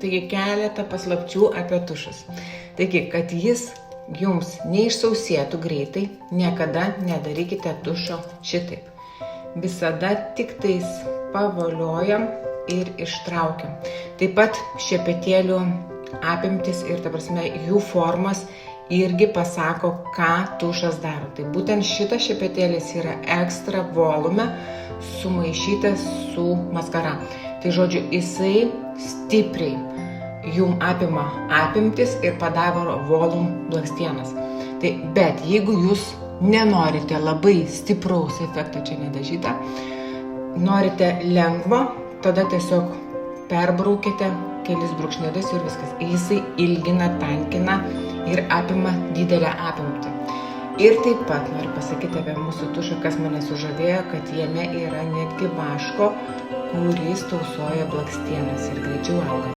Taigi keletą paslapčių apie tušus. Taigi, kad jis jums neišsausėtų greitai, niekada nedarykite tušo šitaip. Visada tik tais pavoliojam ir ištraukiam. Taip pat šepetėlių apimtis ir jų formas irgi pasako, ką tušas daro. Tai būtent šitas šepetėlis yra ekstra volume sumaišytas su maskara. Tai žodžiu, jisai stipriai jum apima apimtis ir padaro volum blakstienas. Tai, bet jeigu jūs nenorite labai stipraus efekto, čia nedažyta, norite lengvo, tada tiesiog perbraukite kelis brūkšnelius ir viskas. Jisai ilgina, tankina ir apima didelę apimtį. Ir taip pat noriu pasakyti apie mūsų tušą, kas mane sužavėjo, kad jame yra netgi vaško, kuris tausoja blakstienas ir greičiau auga.